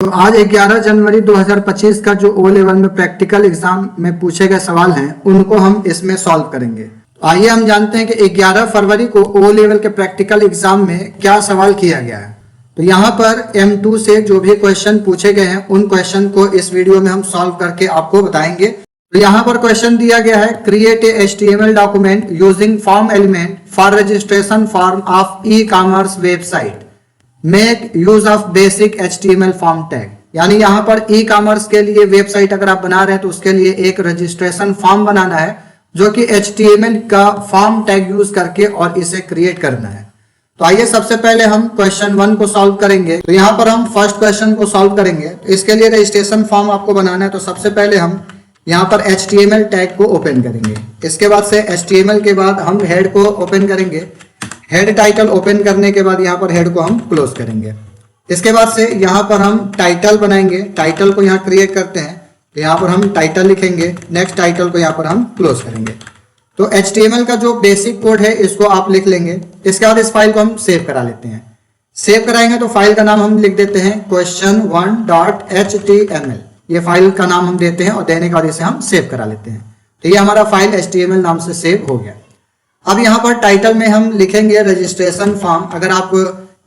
तो आज 11 जनवरी 2025 का जो ओ लेवल में प्रैक्टिकल एग्जाम में पूछे गए सवाल हैं उनको हम इसमें सॉल्व करेंगे। तो आइए हम जानते हैं कि 11 फरवरी को ओ लेवल के प्रैक्टिकल एग्जाम में क्या सवाल किया गया है। तो यहाँ पर M2 से जो भी क्वेश्चन पूछे गए हैं उन क्वेश्चन को इस वीडियो में हम सॉल्व करके आपको बताएंगे। तो यहाँ पर क्वेश्चन दिया गया है, create a HTML document using form element for registration form of e-commerce website, make use of basic HTML form tag. यानी यहाँ पर ई कॉमर्स के लिए वेबसाइट अगर आप बना रहे हैं तो उसके लिए एक रजिस्ट्रेशन फॉर्म बनाना है जो कि HTML का फॉर्म टैग यूज करके और इसे क्रिएट करना है। तो आइए सबसे पहले हम क्वेश्चन 1 को सॉल्व करेंगे। तो यहाँ पर हम फर्स्ट क्वेश्चन को सॉल्व करेंगे। तो इसके लिए रजिस्ट्रेशन फॉर्म आपको बनाना है। तो सबसे पहले हम यहाँ पर HTML टैग को ओपन करेंगे। इसके बाद से HTML के बाद हम हेड को ओपन करेंगे। हेड टाइटल ओपन करने के बाद यहाँ पर हेड को हम क्लोज करेंगे। इसके बाद से यहाँ पर हम टाइटल बनाएंगे। टाइटल को यहाँ क्रिएट करते हैं तो यहाँ पर हम टाइटल लिखेंगे। नेक्स्ट टाइटल को यहाँ पर हम क्लोज करेंगे। तो HTML का जो बेसिक कोड है इसको आप लिख लेंगे। इसके बाद इस फाइल को हम सेव करा लेते हैं। सेव कराएंगे तो फाइल का नाम हम लिख देते हैं question1.html। ये फाइल का नाम हम देते हैं और देने के बाद इसे हम सेव करा लेते हैं। तो ये हमारा फाइल HTML नाम से सेव हो गया। अब यहाँ पर टाइटल में हम लिखेंगे रजिस्ट्रेशन फॉर्म। अगर आप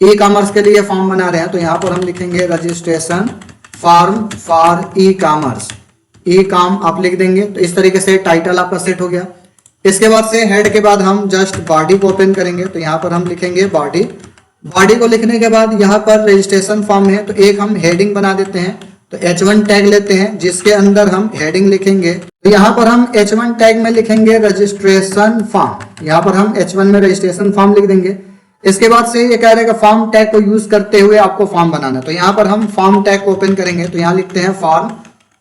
ई कॉमर्स के लिए फॉर्म बना रहे हैं तो यहाँ पर हम लिखेंगे registration form for e commerce. E com आप लिख देंगे। तो इस तरीके से टाइटल आपका सेट हो गया। इसके बाद से हेड के बाद हम जस्ट बॉडी को ओपन करेंगे। तो यहाँ पर हम लिखेंगे बॉडी। बॉडी को लिखने के बाद यहाँ पर रजिस्ट्रेशन फॉर्म है तो एक हम हेडिंग बना देते हैं। तो H1 टैग लेते हैं जिसके अंदर हम हेडिंग लिखेंगे। तो यहाँ पर हम H1 टैग में लिखेंगे रजिस्ट्रेशन फॉर्म। यहाँ पर हम H1 में रजिस्ट्रेशन फॉर्म लिख देंगे। इसके बाद से ये कह रहेगा फॉर्म टैग को यूज करते हुए आपको फॉर्म बनाना है। तो यहाँ पर हम फॉर्म टैग को ओपन करेंगे। तो यहाँ लिखते हैं फॉर्म।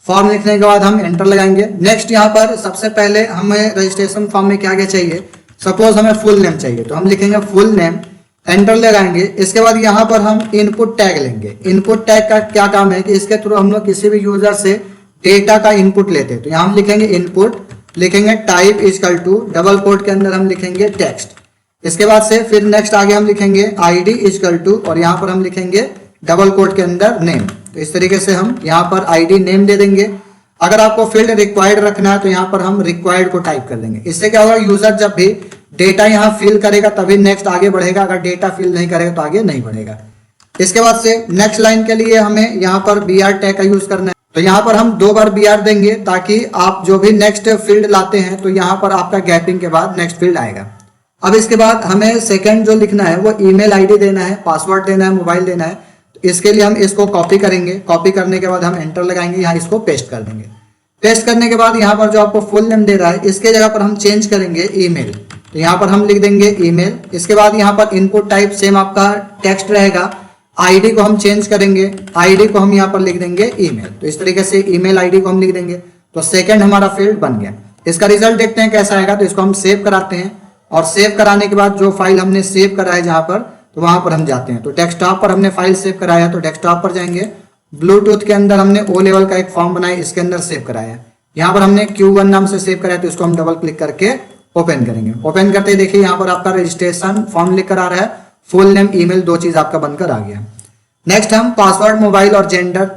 फॉर्म लिखने के बाद हम एंटर लगाएंगे। नेक्स्ट यहाँ पर सबसे पहले हमें रजिस्ट्रेशन फॉर्म में क्या क्या चाहिए। सपोज हमें फुल नेम चाहिए तो हम लिखेंगे फुल नेम, एंटर लगाएंगे। इसके बाद यहाँ पर हम इनपुट टैग लेंगे। इनपुट टैग का क्या काम है कि इसके थ्रू हम लोग किसी भी यूजर से डेटा का इनपुट लेते हैं। तो यहाँ हम लिखेंगे इनपुट, लिखेंगे type equal to, double quote के अंदर हम लिखेंगे टेक्स्ट। इसके बाद से फिर नेक्स्ट आगे हम लिखेंगे ID इक्वल टू और यहाँ पर हम लिखेंगे डबल कोट के अंदर नेम। तो इस तरीके से हम यहाँ पर ID नेम दे देंगे। अगर आपको फील्ड रिक्वायर्ड रखना है तो यहाँ पर हम रिक्वायर्ड को टाइप कर देंगे। इससे क्या होगा, यूजर जब भी डेटा यहाँ फिल करेगा तभी नेक्स्ट आगे बढ़ेगा। अगर डेटा फिल नहीं करेगा तो आगे नहीं बढ़ेगा। इसके बाद से नेक्स्ट लाइन के लिए हमें यहाँ पर BR टैग का यूज करना है। तो यहाँ पर हम 2 बार BR देंगे ताकि आप जो भी नेक्स्ट फील्ड लाते हैं तो यहाँ पर आपका गैपिंग के बाद नेक्स्ट फील्ड आएगा। अब इसके बाद हमें सेकंड जो लिखना है वो ईमेल ID देना है, पासवर्ड देना है, मोबाइल देना है। तो इसके लिए हम इसको कॉपी करेंगे। कॉपी करने के बाद हम एंटर लगाएंगे, यहाँ इसको पेस्ट कर देंगे। पेस्ट करने के बाद यहाँ पर जो आपको फुल नेम दे रहा है इसके जगह पर हम चेंज करेंगे ईमेल। तो यहाँ पर हम लिख देंगे ईमेल। इसके बाद यहाँ पर इनपुट टाइप सेम आपका टेक्स्ट रहेगा। ID को हम चेंज करेंगे, ID को हम यहाँ पर लिख देंगे ईमेल। तो इस तरीके से ईमेल ID को हम लिख देंगे। तो सेकंड हमारा फील्ड बन गया। इसका रिजल्ट देखते हैं कैसा आएगा। तो इसको हम सेव कराते हैं और सेव कराने के बाद जो फाइल हमने सेव करा है जहाँ पर, तो वहां पर हम जाते हैं। तो डेस्कटॉप पर हमने फाइल सेव कराया तो डेस्कटॉप पर जाएंगे। ब्लूटूथ के अंदर हमने ओ लेवल का एक फॉर्म बनाया, इसके अंदर सेव कराया। यहाँ पर हमने Q1 नाम से सेव कराया तो इसको हम डबल क्लिक करके ओपन करेंगे। ओपन करते ही देखिए यहाँ पर आपका रजिस्ट्रेशन फॉर्म लिख कर आ रहा है। फुल नेम, ईमेल 2 चीज आपका बनकर आ गया। नेक्स्ट हम पासवर्ड, मोबाइल और जेंडर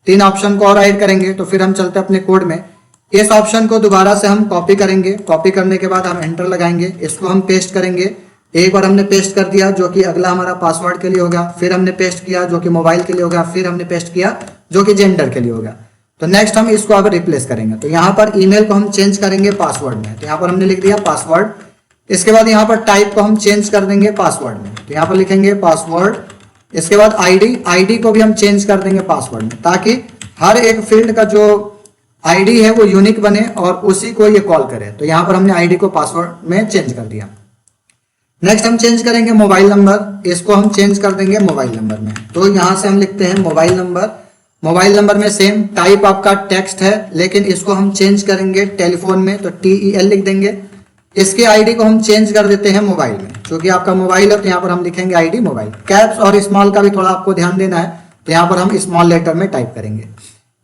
3 ऑप्शन को और ऐड करेंगे। तो फिर हम चलते हैं अपने कोड में। इस ऑप्शन को दोबारा से हम कॉपी करेंगे। कॉपी करने के बाद हम एंटर लगाएंगे। इसको हम पेस्ट करेंगे। एक बार हमने पेस्ट कर दिया जो कि अगला हमारा पासवर्ड के लिए होगा। फिर हमने पेस्ट किया जो कि मोबाइल के लिए होगा। फिर हमने पेस्ट किया जो कि जेंडर के लिए होगा। तो नेक्स्ट हम इसको अब रिप्लेस करेंगे। तो यहाँ पर ईमेल को हम चेंज करेंगे पासवर्ड में। तो यहाँ पर हमने लिख दिया पासवर्ड। इसके बाद यहाँ पर टाइप को हम चेंज कर देंगे पासवर्ड में। तो यहाँ पर लिखेंगे पासवर्ड। इसके बाद ID को भी हम चेंज कर देंगे पासवर्ड में ताकि हर एक फील्ड का जो ID है वो यूनिक बने और उसी को ये कॉल करे। तो यहाँ पर हमने ID को पासवर्ड में चेंज कर दिया। नेक्स्ट हम चेंज करेंगे मोबाइल नंबर। इसको हम चेंज कर देंगे मोबाइल नंबर में। तो यहाँ से हम लिखते हैं मोबाइल नंबर। मोबाइल नंबर में सेम टाइप आपका टेक्स्ट है लेकिन इसको हम चेंज करेंगे टेलीफोन में। तो TEL लिख देंगे। इसके ID को हम चेंज कर देते हैं मोबाइल में। क्योंकि आपका मोबाइल है तो यहाँ पर हम लिखेंगे ID मोबाइल। कैप्स और स्मॉल का भी थोड़ा आपको ध्यान देना है। तो यहाँ पर हम स्मॉल लेटर में टाइप करेंगे।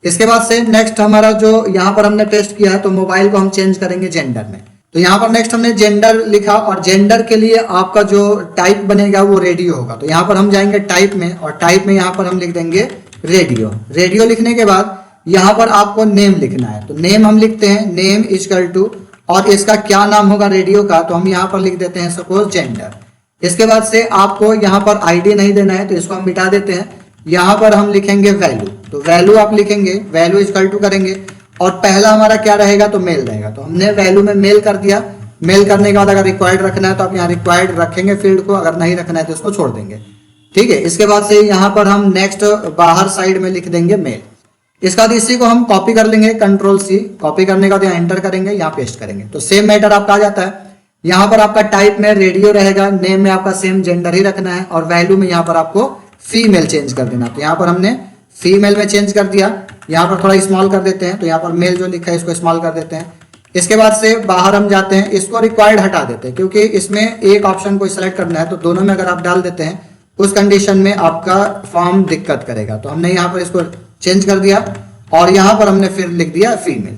इसके बाद से नेक्स्ट हमारा जो यहाँ पर हमने पेस्ट किया है तो मोबाइल को हम चेंज करेंगे जेंडर में। तो यहाँ पर नेक्स्ट हमने जेंडर लिखा और जेंडर के लिए आपका जो टाइप बनेगा वो रेडियो होगा। तो यहाँ पर हम जाएंगे टाइप में और टाइप में यहाँ पर हम लिख देंगे रेडियो। रेडियो लिखने के बाद यहाँ पर आपको नेम लिखना है, तो नेम हम लिखते हैं नेम इक्वल टू, और इसका क्या नाम होगा रेडियो का, तो हम यहाँ पर लिख देते हैं सपोज जेंडर। इसके बाद से आपको यहाँ पर आईडी नहीं देना है, तो इसको हम मिटा देते हैं। यहाँ पर हम लिखेंगे वैल्यू, तो वैल्यू आप लिखेंगे, वैल्यू इक्वल टू करेंगे, और पहला हमारा क्या रहेगा, तो मेल रहेगा, तो हमने वैल्यू में मेल कर दिया। मेल करने के बाद अगर रिक्वायर्ड रखना है तो आप यहाँ रिक्वायर्ड रखेंगे फील्ड को, अगर नहीं रखना है तो इसको छोड़ देंगे, ठीक है। इसके बाद से यहाँ पर हम नेक्स्ट बाहर साइड में लिख देंगे मेल। इसके बाद इसी को हम कॉपी कर लेंगे, कंट्रोल सी, कॉपी करने के बाद यहाँ एंटर करेंगे, यहाँ पेस्ट करेंगे, तो सेम मैटर आपका आ जाता है। यहाँ पर आपका टाइप में रेडियो रहेगा, नेम में आपका सेम जेंडर ही रखना है, और वैल्यू में यहाँ पर आपको फीमेल चेंज कर देना, तो यहाँ पर हमने फीमेल में चेंज कर दिया। यहाँ पर थोड़ा स्मॉल कर देते हैं, तो यहाँ पर मेल जो लिखा है इसको स्मॉल कर देते हैं। इसके बाद से बाहर हम जाते हैं, इसको रिक्वायर्ड हटा देते हैं, क्योंकि इसमें एक ऑप्शन को सिलेक्ट करना है, तो दोनों में अगर आप डाल देते हैं उस कंडीशन में आपका फॉर्म दिक्कत करेगा, तो हमने यहाँ पर इसको चेंज कर दिया, और यहाँ पर हमने फिर लिख दिया फीमेल।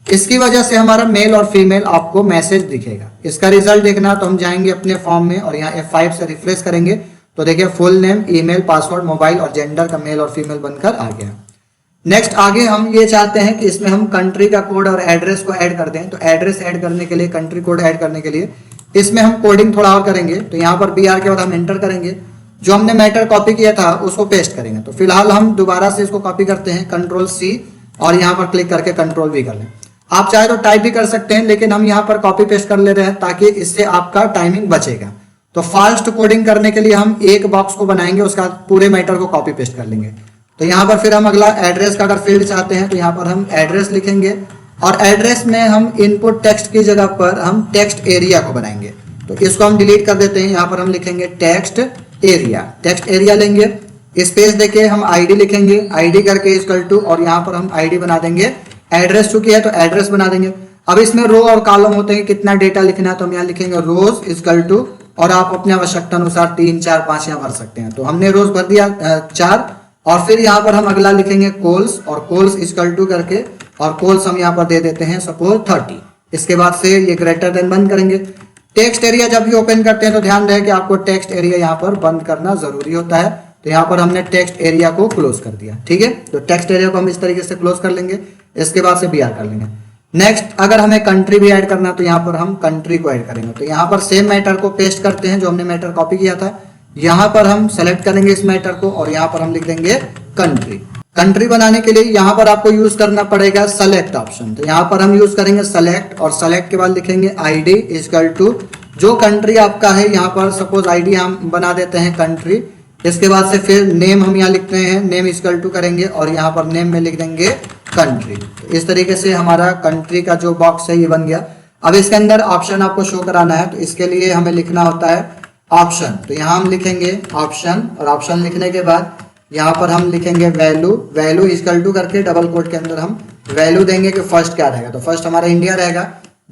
इसकी वजह से हमारा मेल और फीमेल आपको मैसेज दिखेगा। इसका रिजल्ट देखना तो हम जाएंगे अपने फॉर्म में और यहाँ F5 से रिफ्रेश करेंगे, तो देखिए full name, email, password, mobile और जेंडर का मेल और फीमेल बनकर आ गया। नेक्स्ट आगे हम ये चाहते हैं कि इसमें हम कंट्री का कोड और एड्रेस को ऐड कर दें, तो एड्रेस ऐड करने के लिए, कंट्री कोड ऐड करने के लिए इसमें हम कोडिंग थोड़ा और करेंगे। तो यहाँ पर BR के बाद हम एंटर करेंगे, जो हमने मैटर कॉपी किया था उसको पेस्ट करेंगे। तो फिलहाल हम दोबारा से इसको कॉपी करते हैं, कंट्रोल C, और यहाँ पर क्लिक करके कंट्रोल V कर लें। आप चाहे तो टाइप भी कर सकते हैं, लेकिन हम यहाँ पर कॉपी पेस्ट कर ले रहे हैं ताकि इससे आपका टाइमिंग बचेगा। तो फास्ट कोडिंग करने के लिए हम एक बॉक्स को बनाएंगे, उसका पूरे मैटर को कॉपी पेस्ट कर लेंगे। तो यहाँ पर फिर हम अगला एड्रेस का अगर फील्ड चाहते हैं तो यहाँ पर हम एड्रेस लिखेंगे, और एड्रेस में हम इनपुट टेक्स्ट की जगह पर हम टेक्स्ट एरिया को बनाएंगे। तो इसको हम डिलीट कर देते हैं, यहाँ पर हम लिखेंगे टेक्स्ट एरिया। टेक्स्ट एरिया लेंगे, स्पेस देके हम आईडी लिखेंगे, आईडी करके इक्वल टू, और यहाँ पर हम आईडी बना देंगे एड्रेस, चुकी है तो एड्रेस बना देंगे। अब इसमें रो और कॉलम होते हैं, कितना डेटा लिखना है, तो हम यहाँ लिखेंगे रोज इक्वल टू, और आप अपने आवश्यकता अनुसार 3, 4, 5 यहाँ भर सकते हैं। तो हमने रोज भर दिया 4, और फिर यहाँ पर हम अगला लिखेंगे कोल्स, और कोल्स इक्वल टू करके, और कोल्स हम यहाँ पर दे देते हैं सपोज 30। इसके बाद से ये ग्रेटर देन बंद करेंगे। टेक्स्ट एरिया जब भी ओपन करते हैं तो ध्यान रहे कि आपको टेक्स्ट एरिया यहाँ पर बंद करना जरूरी होता है। तो यहाँ पर हमने टेक्स्ट एरिया को क्लोज कर दिया, ठीक है। तो टेक्स्ट एरिया को हम इस तरीके से क्लोज कर लेंगे। इसके बाद से BR कर लेंगे। नेक्स्ट अगर हमें कंट्री भी ऐड करना तो यहाँ पर हम कंट्री को ऐड करेंगे। तो यहाँ पर सेम मैटर को पेस्ट करते हैं, जो हमने मैटर कॉपी किया था। यहाँ पर हम सेलेक्ट करेंगे इस मैटर को, और यहाँ पर हम लिख देंगे कंट्री। कंट्री बनाने के लिए यहाँ पर आपको यूज करना पड़ेगा सेलेक्ट ऑप्शन। तो यहाँ पर हम यूज करेंगे सेलेक्ट, और सेलेक्ट के बाद लिखेंगे आईडी इक्वल टू जो कंट्री आपका है। यहाँ पर सपोज आईडी हम बना देते हैं कंट्री। इसके बाद से फिर नेम हम यहाँ लिखते हैं, नेम इक्वल टू करेंगे, और यहाँ पर नेम में लिख देंगे कंट्री। तो इस तरीके से हमारा कंट्री का जो बॉक्स है ये बन गया। अब इसके अंदर ऑप्शन आपको शो कराना है, तो इसके लिए हमें लिखना होता है ऑप्शन। तो यहाँ हम लिखेंगे ऑप्शन, और ऑप्शन लिखने के बाद यहाँ पर हम लिखेंगे वैल्यू, वैल्यू इक्वल टू करके डबल कोट के अंदर हम वैल्यू देंगे कि फर्स्ट क्या रहेगा। तो फर्स्ट हमारा इंडिया रहेगा।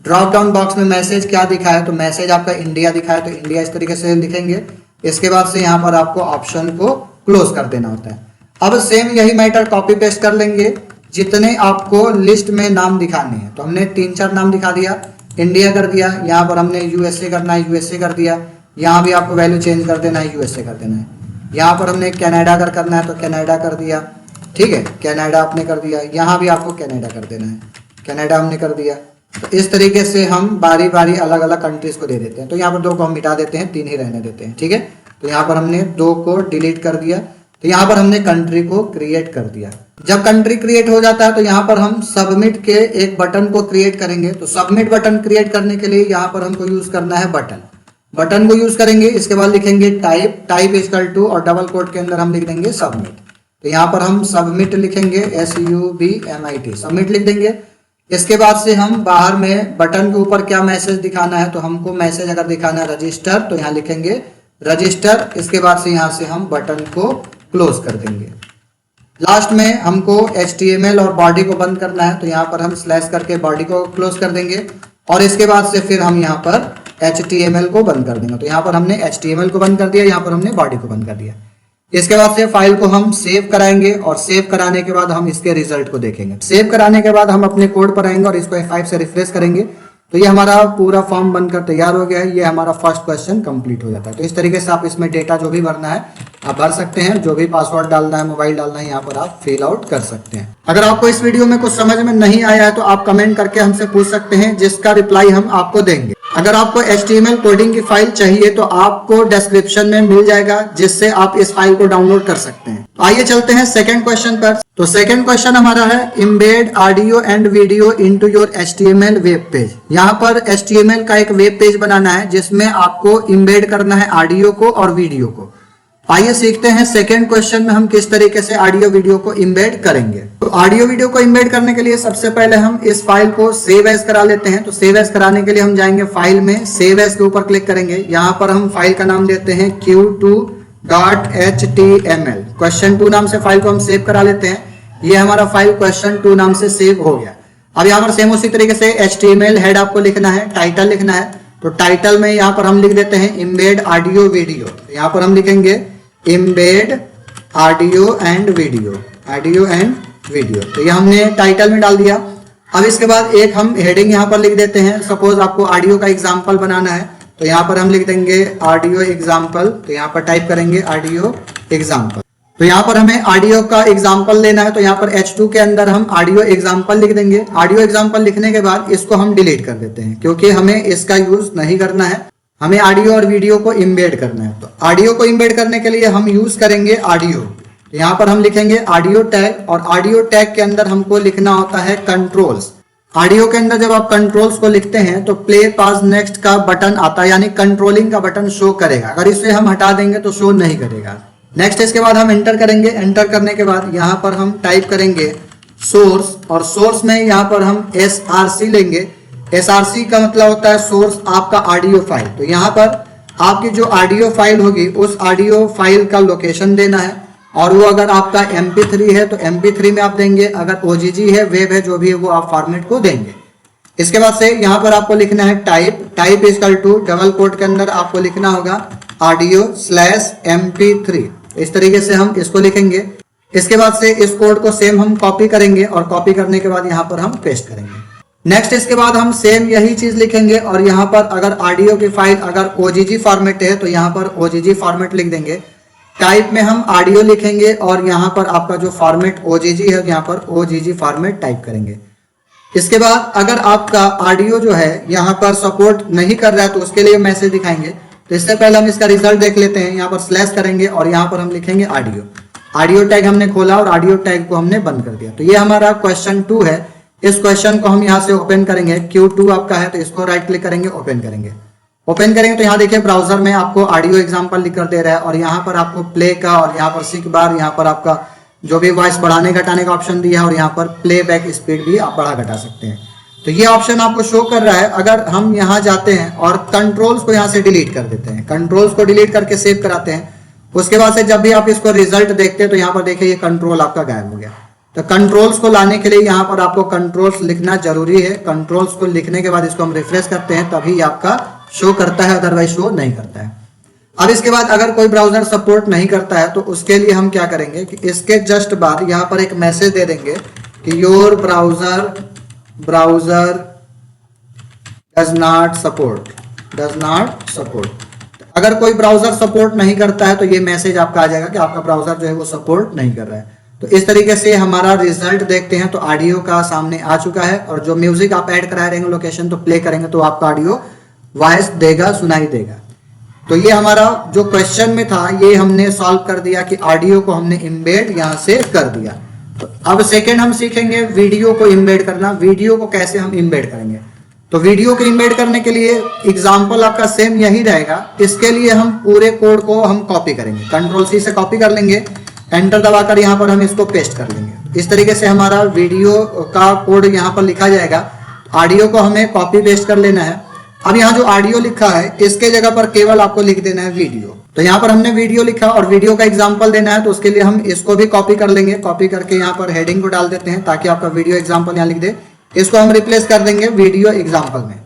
ड्रॉप डाउन बॉक्स में मैसेज क्या दिखा है, तो मैसेज आपका इंडिया दिखा है, तो इंडिया इस तरीके से लिखेंगे। इसके बाद से यहाँ पर आपको ऑप्शन को क्लोज कर देना होता है। अब सेम यही मैटर कॉपी पेस्ट कर लेंगे, जितने आपको लिस्ट में नाम दिखाने हैं। तो हमने 3-4 नाम दिखा दिया, इंडिया कर दिया, यहाँ पर हमने USA करना है, USA कर दिया, यहाँ भी आपको वैल्यू चेंज कर देना है, USA कर देना है। यहाँ पर हमने कनाडा करना है, तो कनाडा कर दिया, ठीक है, कनाडा आपने कर दिया। यहाँ भी आपको कनाडा कर देना है, कनाडा हमने कर दिया। तो इस तरीके से हम बारी बारी अलग अलग कंट्रीज को दे देते हैं। तो यहाँ पर 2 को हम मिटा देते हैं, 3 ही रहने देते हैं, ठीक है। तो यहाँ पर हमने 2 को डिलीट कर दिया। तो यहाँ पर हमने कंट्री को क्रिएट कर दिया। जब कंट्री क्रिएट हो जाता है तो यहाँ पर हम सबमिट के एक बटन को क्रिएट करेंगे। तो सबमिट बटन क्रिएट करने के लिए यहाँ पर हमको यूज करना है बटन, बटन को यूज करेंगे। इसके बाद लिखेंगे टाइप, टाइप इक्वल टू, और डबल कोट के अंदर हम लिख देंगे सबमिट। तो यहाँ पर हम सबमिट लिखेंगे, SUBMIT, सबमिट लिख देंगे। इसके बाद से हम बाहर में बटन के ऊपर क्या मैसेज दिखाना है, तो हमको मैसेज अगर दिखाना है रजिस्टर, तो यहाँ लिखेंगे रजिस्टर। इसके बाद से यहाँ से हम बटन को क्लोज कर देंगे। लास्ट में हमको HTML और बॉडी को बंद करना है, तो यहाँ पर हम स्लैश करके बॉडी को क्लोज कर देंगे, और इसके बाद से फिर हम यहाँ पर HTML को बंद कर देंगे। तो यहाँ पर हमने HTML को बंद कर दिया, यहाँ पर हमने बॉडी को बंद कर दिया। इसके बाद से फाइल को हम सेव कराएंगे, और सेव कराने के बाद हम इसके रिजल्ट को देखेंगे। सेव कराने के बाद हम अपने कोड पर आएंगे और इसको F5 से रिफ्रेश करेंगे। तो ये हमारा पूरा फॉर्म बनकर तैयार हो गया है। ये हमारा फर्स्ट क्वेश्चन कंप्लीट हो जाता है। तो इस तरीके से आप इसमें डेटा जो भी भरना है आप भर सकते हैं, जो भी पासवर्ड डालना है, मोबाइल डालना है, यहाँ पर आप फिल आउट कर सकते हैं। अगर आपको इस वीडियो में कुछ समझ में नहीं आया है तो आप कमेंट करके हमसे पूछ सकते हैं, जिसका रिप्लाई हम आपको देंगे। अगर आपको HTML कोडिंग की फाइल चाहिए तो आपको डिस्क्रिप्शन में मिल जाएगा, जिससे आप इस फाइल को डाउनलोड कर सकते हैं। आइए चलते हैं सेकंड क्वेश्चन पर। तो सेकंड क्वेश्चन हमारा है embed audio and video into your HTML web page. यहाँ पर HTML का एक वेब पेज बनाना है जिसमें आपको इम्बेड करना है ऑडियो को और वीडियो को। आइए सीखते हैं सेकंड क्वेश्चन में हम किस तरीके से ऑडियो वीडियो को इम्बेड करेंगे। तो ऑडियो वीडियो को इम्बेड करने के लिए सबसे पहले हम इस फाइल को सेव एज करा लेते हैं। तो सेव एज कराने के लिए हम जाएंगे फाइल में, सेव एज के ऊपर क्लिक करेंगे। यहाँ पर हम फाइल का नाम देते हैं q2.html। क्वेश्चन 2 नाम से फाइल को हम सेव करा लेते हैं। ये हमारा फाइल क्वेश्चन 2 नाम से सेव हो गया। अब यहाँ पर सेम उसी तरीके से HTML हेड आपको लिखना है, टाइटल लिखना है। तो टाइटल में यहाँ पर हम लिख देते हैं इम्बेड ऑडियो वीडियो। यहाँ पर हम लिखेंगे embed audio and video, audio and video. तो ये हमने टाइटल में डाल दिया। अब इसके बाद एक हम हेडिंग यहाँ पर लिख देते हैं। सपोज आपको ऑडियो का एग्जाम्पल बनाना है तो यहाँ पर हम लिख देंगे ऑडियो एग्जाम्पल। तो यहाँ पर टाइप करेंगे ऑडियो एग्जाम्पल। तो यहाँ पर हमें ऑडियो का एग्जाम्पल लेना है तो यहाँ पर H2 के अंदर हम ऑडियो एग्जाम्पल लिख देंगे। ऑडियो एग्जाम्पल लिखने के बाद इसको हम डिलीट कर देते हैं, क्योंकि हमें इसका यूज नहीं करना है। हमें ऑडियो और वीडियो को इम्बेड करना है। तो ऑडियो को इम्बेड करने के लिए हम यूज करेंगे ऑडियो। तो यहाँ पर हम लिखेंगे ऑडियो टैग, और ऑडियो टैग के अंदर हमको लिखना होता है कंट्रोल्स। ऑडियो के अंदर जब आप कंट्रोल्स को लिखते हैं तो प्ले पॉज नेक्स्ट का बटन आता है, यानी कंट्रोलिंग का बटन शो करेगा। अगर इसे हम हटा देंगे तो शो नहीं करेगा। नेक्स्ट इसके बाद हम एंटर करेंगे। एंटर करने के बाद यहाँ पर हम टाइप करेंगे सोर्स, और सोर्स में यहाँ पर हम SRC लेंगे। SRC का मतलब होता है सोर्स आपका ऑडियो फाइल। तो यहाँ पर आपकी जो ऑडियो फाइल होगी उस ऑडियो फाइल का लोकेशन देना है, और वो अगर आपका MP3 है तो MP3 में आप देंगे, अगर OGG है, वेब है, जो भी है वो आप फॉर्मेट को देंगे। इसके बाद से यहाँ पर आपको लिखना है type equal to double quote के अंदर आपको लिखना होगा audio/MP3। इस तरीके से हम इसको लिखेंगे। इसके बाद से इस कोड को सेम हम कॉपी करेंगे, और कॉपी करने के बाद यहाँ पर हम पेस्ट करेंगे। नेक्स्ट इसके बाद हम सेम यही चीज लिखेंगे, और यहाँ पर अगर ऑडियो की फाइल अगर OGG फॉर्मेट है तो यहाँ पर OGG फॉर्मेट लिख देंगे। टाइप में हम ऑडियो लिखेंगे, और यहाँ पर आपका जो फॉर्मेट OGG है यहाँ पर OGG फॉर्मेट टाइप करेंगे। इसके बाद अगर आपका ऑडियो जो है यहाँ पर सपोर्ट नहीं कर रहा है तो उसके लिए मैसेज दिखाएंगे। तो इससे पहले हम इसका रिजल्ट देख लेते हैं। यहाँ पर स्लैश करेंगे और यहाँ पर हम लिखेंगे ऑडियो। ऑडियो टैग हमने खोला और ऑडियो टैग को हमने बंद कर दिया। तो ये हमारा क्वेश्चन 2 है। इस क्वेश्चन को हम यहाँ से ओपन करेंगे। Q2 आपका है तो इसको राइट क्लिक करेंगे, ओपन करेंगे। ओपन करेंगे तो यहाँ देखिए ब्राउजर में आपको ऑडियो एग्जाम्पल लिख कर दे रहा है, और यहाँ पर आपको प्ले का, और यहाँ पर सीख बार, यहाँ पर आपका जो भी वॉइस बढ़ाने घटाने का ऑप्शन दिया है, और यहाँ पर प्लेबैक स्पीड भी आप बढ़ा घटा सकते हैं। तो ये ऑप्शन आपको शो कर रहा है। अगर हम यहाँ जाते हैं और कंट्रोल्स को यहाँ से डिलीट कर देते हैं, कंट्रोल्स को डिलीट करके सेव कराते हैं, उसके बाद से जब भी आप इसको रिजल्ट देखते हैं तो यहाँ पर देखिए ये कंट्रोल आपका गायब हो गया। तो कंट्रोल्स को लाने के लिए यहाँ पर आपको कंट्रोल्स लिखना जरूरी है। कंट्रोल्स को लिखने के बाद इसको हम रिफ्रेश करते हैं तभी आपका शो करता है, अदरवाइज शो नहीं करता है। अब इसके बाद अगर कोई ब्राउजर सपोर्ट नहीं करता है तो उसके लिए हम क्या करेंगे कि इसके जस्ट बाद यहाँ पर एक मैसेज दे देंगे कि your browser does not support. अगर कोई ब्राउजर सपोर्ट नहीं करता है तो ये मैसेज आपका आ जाएगा कि आपका ब्राउजर जो है वो सपोर्ट नहीं कर रहा है। तो इस तरीके से हमारा रिजल्ट देखते हैं। तो ऑडियो का सामने आ चुका है, और जो म्यूजिक आप ऐड करा रहेंगे लोकेशन तो प्ले करेंगे तो आपका ऑडियो वॉइस देगा, सुनाई देगा। तो ये हमारा जो क्वेश्चन में था ये हमने सॉल्व कर दिया कि ऑडियो को हमने इम्बेड यहाँ से कर दिया। तो अब सेकेंड हम सीखेंगे वीडियो को इम्बेड करना। वीडियो को कैसे हम इम्बेड करेंगे, तो वीडियो को इम्बेड करने के लिए एग्जाम्पल आपका सेम यही रहेगा। इसके लिए हम पूरे कोड को हम कॉपी करेंगे, Ctrl+C से कॉपी कर लेंगे, एंटर दबाकर यहाँ पर हम इसको पेस्ट कर लेंगे। इस तरीके से हमारा वीडियो का कोड यहाँ पर लिखा जाएगा। ऑडियो को हमें कॉपी पेस्ट कर लेना है। अब यहाँ जो ऑडियो लिखा है इसके जगह पर केवल आपको लिख देना है वीडियो। तो यहाँ पर हमने वीडियो लिखा और वीडियो का एग्जाम्पल देना है, तो उसके लिए हम इसको भी कॉपी कर लेंगे। कॉपी करके यहाँ पर हेडिंग को डाल देते हैं ताकि आपका वीडियो एग्जाम्पल यहाँ लिख दे। इसको हम रिप्लेस कर देंगे वीडियो एग्जाम्पल में।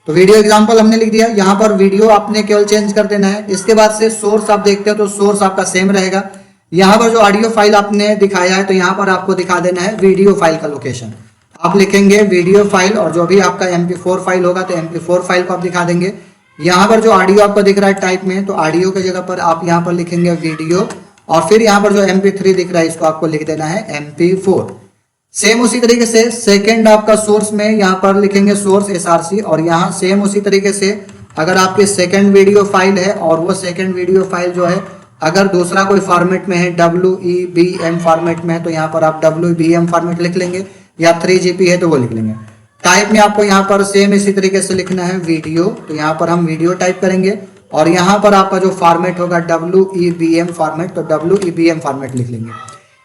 तो वीडियो एग्जाम्पल हमने लिख दिया। यहाँ पर वीडियो आपने केवल चेंज कर देना है। इसके बाद से सोर्स आप देखते हो तो सोर्स आपका सेम रहेगा। यहाँ पर जो ऑडियो फाइल आपने दिखाया है तो यहाँ पर आपको दिखा देना है वीडियो फाइल का लोकेशन। आप लिखेंगे वीडियो फाइल और जो भी आपका MP4 फाइल होगा तो MP4 फाइल को आप दिखा देंगे। यहाँ पर जो ऑडियो आपको दिख रहा है टाइप में, तो ऑडियो की जगह पर आप यहाँ पर लिखेंगे वीडियो और फिर यहाँ पर जो MP3 दिख रहा है इसको आपको लिख देना है MP4। सेम उसी तरीके से सेकंड आपका सोर्स में यहाँ पर लिखेंगे सोर्स SRC और यहाँ सेम उसी तरीके से अगर आपकी सेकंड वीडियो फाइल है और वो सेकंड वीडियो फाइल जो है अगर दूसरा कोई फॉर्मेट में है WEBM फॉर्मेट में है तो यहाँ पर आप WEBM फॉर्मेट लिख लेंगे या 3GP है तो वो लिख लेंगे। टाइप में आपको यहाँ पर सेम इसी तरीके से लिखना है वीडियो, तो यहाँ पर हम वीडियो टाइप करेंगे और यहाँ पर आपका जो फॉर्मेट होगा WEBM फॉर्मेट, तो WEBM फॉर्मेट लिख लेंगे।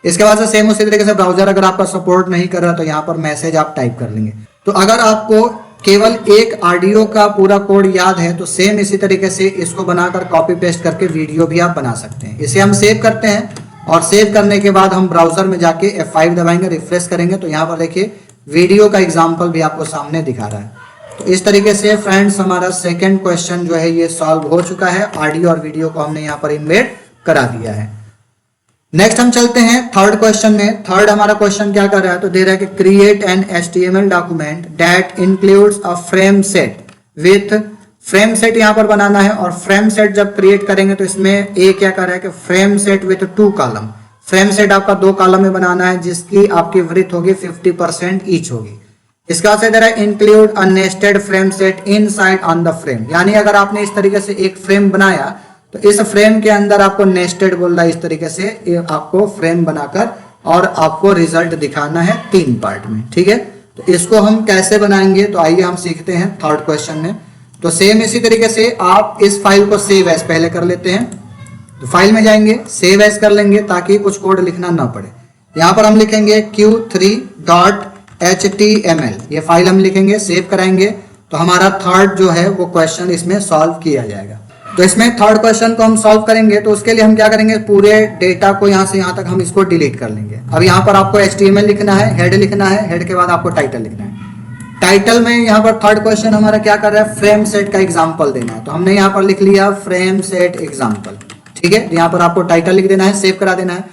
इसके बाद से सेम उसी तरीके से ब्राउजर अगर आपका सपोर्ट नहीं कर रहा तो यहाँ पर मैसेज आप टाइप कर लेंगे। तो अगर आपको केवल एक ऑडियो का पूरा कोड याद है तो सेम इसी तरीके से इसको बनाकर कॉपी पेस्ट करके वीडियो भी आप बना सकते हैं। इसे हम सेव करते हैं और सेव करने के बाद हम ब्राउजर में जाके F5 दबाएंगे, रिफ्रेश करेंगे तो यहाँ पर देखिए वीडियो का एग्जाम्पल भी आपको सामने दिखा रहा है। तो इस तरीके से फ्रेंड्स हमारा सेकंड क्वेश्चन जो है ये सॉल्व हो चुका है। ऑडियो और वीडियो को हमने यहाँ पर इम्बेड करा दिया है। नेक्स्ट हम चलते हैं थर्ड क्वेश्चन में। थर्ड हमारा क्वेश्चन क्या कर रहा है, तो दे रहा है कि create an HTML document that includes a frame set with, frame set यहाँ पर बनाना है और फ्रेम सेट जब क्रिएट करेंगे तो इसमें एक क्या कर रहा है कि frame set with 2 column, frame set आपका 2 कॉलम में बनाना है जिसकी आपकी विड्थ होगी 50% ईच होगी। इसके बाद से दे रहा है include a nested frame set inside on the frame, यानी अगर आपने इस तरीके से एक फ्रेम बनाया तो इस फ्रेम के अंदर आपको नेस्टेड बोल रहा है, इस तरीके से आपको फ्रेम बनाकर और आपको रिजल्ट दिखाना है 3 पार्ट में। ठीक है, तो इसको हम कैसे बनाएंगे तो आइए हम सीखते हैं थर्ड क्वेश्चन में। तो सेम इसी तरीके से आप इस फाइल को सेव एज पहले कर लेते हैं। तो फाइल में जाएंगे, सेव एज कर लेंगे ताकि कुछ कोड लिखना ना पड़े। यहाँ पर हम लिखेंगे q3.html, ये फाइल हम लिखेंगे, सेव कराएंगे तो हमारा थर्ड जो है वो क्वेश्चन इसमें सॉल्व किया जाएगा। तो इसमें थर्ड क्वेश्चन को हम सॉल्व करेंगे तो उसके लिए हम क्या करेंगे, पूरे डेटा को यहाँ से यहाँ तक हम इसको डिलीट कर लेंगे। अब यहाँ पर आपको HTML लिखना है, हेड लिखना है, हेड के बाद आपको टाइटल लिखना है। टाइटल में यहाँ पर थर्ड क्वेश्चन हमारा क्या कर रहा है, फ्रेम सेट का एग्जाम्पल देना है, तो हमने यहाँ पर लिख लिया फ्रेम सेट एग्जाम्पल। ठीक है, यहाँ पर आपको टाइटल लिख देना है, सेव करा देना है।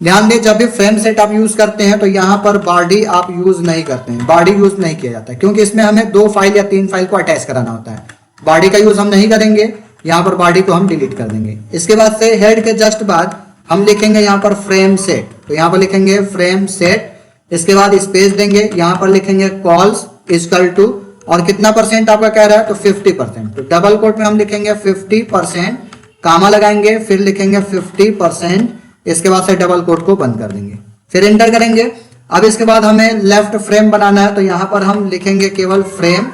ध्यान दें जब भी फ्रेम सेट आप यूज करते हैं तो यहाँ पर बॉडी आप यूज नहीं करते हैं, बॉडी यूज नहीं किया जाता है क्योंकि इसमें हमें 2 फाइल या 3 फाइल को अटैच कराना होता है। बॉडी का यूज हम नहीं करेंगे, यहाँ पर बॉडी को हम डिलीट कर देंगे। इसके बाद से हेड के जस्ट बाद हम लिखेंगे यहाँ पर फ्रेम सेट, तो यहाँ पर लिखेंगे फ्रेम सेट, इसके बाद स्पेस देंगे, यहाँ पर लिखेंगे कॉल्स इक्वल टू और कितना परसेंट आपका कह रहा है तो 50%, तो डबल कोट में हम लिखेंगे 50%, कामा लगाएंगे, फिर लिखेंगे 50%, इसके बाद से डबल कोट को बंद कर देंगे, फिर एंटर करेंगे। अब इसके बाद हमें लेफ्ट फ्रेम बनाना है तो यहाँ पर हम लिखेंगे केवल फ्रेम,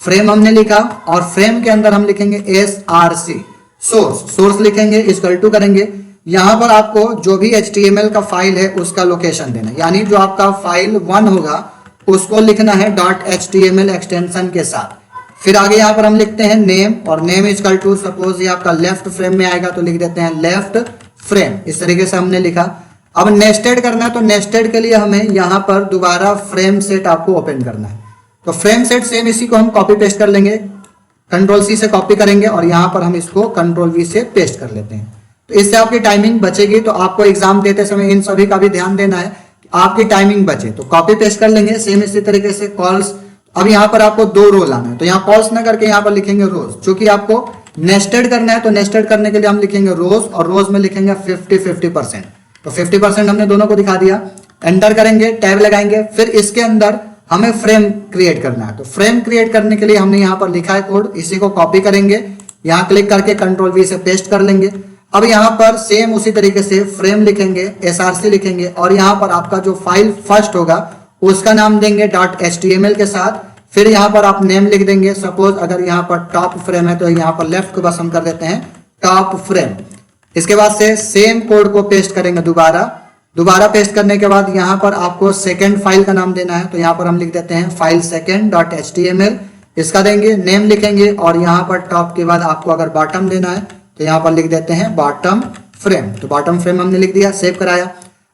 फ्रेम हमने लिखा और फ्रेम के अंदर हम लिखेंगे SRC, सोर्स लिखेंगे, इक्वल टू करेंगे। यहाँ पर आपको जो भी HTML का फाइल है उसका लोकेशन देना है, यानी जो आपका फाइल 1 होगा उसको लिखना है .html एक्सटेंशन के साथ। फिर आगे यहाँ पर हम लिखते हैं नेम और नेम इक्वल टू, सपोज ये आपका लेफ्ट फ्रेम में आएगा तो लिख देते हैं लेफ्ट फ्रेम, इस तरीके से हमने लिखा। अब नेस्टेड करना है तो नेस्टेड के लिए हमें यहाँ पर दोबारा फ्रेम सेट आपको ओपन करना है, तो फ्रेम सेट सेम इसी को हम कॉपी पेस्ट कर लेंगे, Ctrl+C से कॉपी करेंगे और यहाँ पर हम इसको Ctrl+V से पेस्ट कर लेते हैं। तो इससे आपकी टाइमिंग बचेगी। तो आपको एग्जाम देते समय इन सभी का भी ध्यान देना है कि आपकी टाइमिंग बचे, तो कॉपी पेस्ट कर लेंगे सेम इसी तरीके से कॉल्स। अब यहाँ पर आपको 2 रो लाना है तो यहाँ कॉल्स ना करके यहाँ पर लिखेंगे रोज, चूंकि आपको नेस्टेड करना है तो नेस्टेड करने के लिए हम लिखेंगे रोज और रोज में लिखेंगे 50%, तो 50% हमने दोनों को दिखा दिया। एंटर करेंगे, टैब लगाएंगे, फिर इसके अंदर हमें फ्रेम क्रिएट करना है, तो फ्रेम क्रिएट करने के लिए हमने यहाँ पर लिखा है कोड, इसी को कॉपी करेंगे, यहाँ क्लिक करके Ctrl+V से पेस्ट कर लेंगे। अब यहाँ पर सेम उसी तरीके से फ्रेम लिखेंगे, SRC लिखेंगे और यहाँ पर आपका जो फाइल फर्स्ट होगा उसका नाम देंगे .html के साथ। फिर यहाँ पर आप नेम लिख देंगे, सपोज अगर यहाँ पर टॉप फ्रेम है तो यहाँ पर लेफ्ट को बस हम कर देते हैं टॉप फ्रेम। इसके बाद से सेम कोड को पेस्ट करेंगे दोबारा पेस्ट करने के बाद यहाँ पर आपको सेकंड फाइल का नाम देना है, तो यहाँ पर हम लिख देते हैं फाइल second.html, इसका देंगे, नेम लिखेंगे और यहाँ पर टॉप के बाद आपको अगर बॉटम देना है तो यहाँ पर लिख देते हैं बॉटम फ्रेम, तो बॉटम फ्रेम हमने लिख दिया, सेव कराया।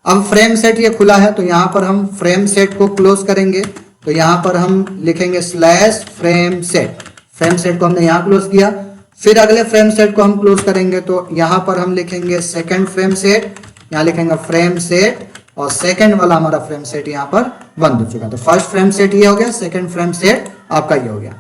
अब फ्रेम सेट ये खुला है तो यहाँ पर हम फ्रेम सेट को क्लोज करेंगे, तो यहाँ पर हम लिखेंगे /फ्रेम सेट, फ्रेम सेट को हमने यहाँ क्लोज किया। फिर अगले फ्रेम सेट को हम क्लोज करेंगे तो यहाँ पर हम लिखेंगे सेकंड फ्रेम सेट, यहाँ लिखेंगे फ्रेम सेट और सेकंड वाला हमारा फ्रेम सेट यहाँ पर बंद हो चुका। तो फर्स्ट फ्रेम सेट ये हो गया, सेकंड फ्रेम सेट आपका ये हो गया।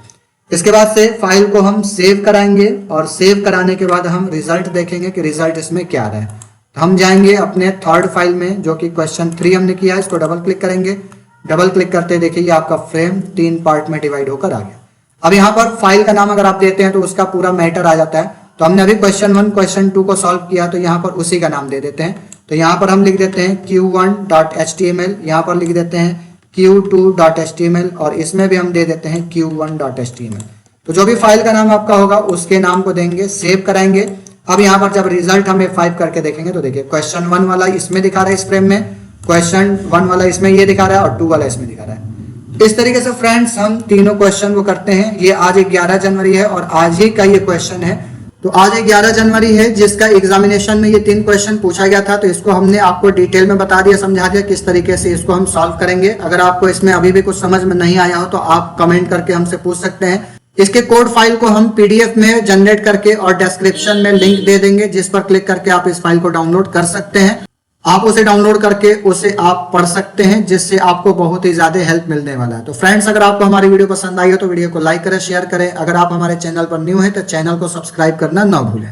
इसके बाद से फाइल को हम सेव कराएंगे और सेव कराने के बाद हम रिजल्ट देखेंगे कि रिजल्ट इसमें क्या रहा है। तो हम जाएंगे अपने थर्ड फाइल में जो कि क्वेश्चन 3 हमने किया है, इसको डबल क्लिक करेंगे। डबल क्लिक करते देखिए आपका फ्रेम 3 पार्ट में डिवाइड होकर आ गया। अब यहाँ पर फाइल का नाम अगर आप देते हैं तो उसका पूरा मैटर आ जाता है। तो हमने अभी क्वेश्चन 1 क्वेश्चन 2 को सॉल्व किया, तो यहाँ पर उसी का नाम दे देते हैं। तो यहाँ पर हम लिख देते हैं q1.html, यहाँ पर लिख देते हैं q2.html और इसमें भी हम दे देते हैं q1.html। तो जो भी फाइल का नाम आपका होगा उसके नाम को देंगे, सेव कराएंगे। अब यहाँ पर जब रिजल्ट हम F5 करके देखेंगे तो देखिए क्वेश्चन 1 वाला इसमें दिखा रहा है इस फ्रेम में, क्वेश्चन 1 वाला इसमें ये दिखा रहा है और 2 वाला इसमें दिखा रहा है। इस तरीके से फ्रेंड्स हम तीनों क्वेश्चन को करते हैं। ये आज 11 जनवरी है और आज ही का ये क्वेश्चन है। तो आज 11 जनवरी है जिसका एग्जामिनेशन में ये 3 क्वेश्चन पूछा गया था। तो इसको हमने आपको डिटेल में बता दिया, समझा दिया किस तरीके से इसको हम सॉल्व करेंगे। अगर आपको इसमें अभी भी कुछ समझ में नहीं आया हो तो आप कमेंट करके हमसे पूछ सकते हैं। इसके कोड फाइल को हम PDF में जनरेट करके और डिस्क्रिप्शन में लिंक दे देंगे, जिस पर क्लिक करके आप इस फाइल को डाउनलोड कर सकते हैं। आप उसे डाउनलोड करके उसे आप पढ़ सकते हैं, जिससे आपको बहुत ही ज्यादा हेल्प मिलने वाला है। तो फ्रेंड्स, अगर आपको हमारी वीडियो पसंद आई हो तो वीडियो को लाइक करें, शेयर करें। अगर आप हमारे चैनल पर न्यू हैं तो चैनल को सब्सक्राइब करना ना भूलें।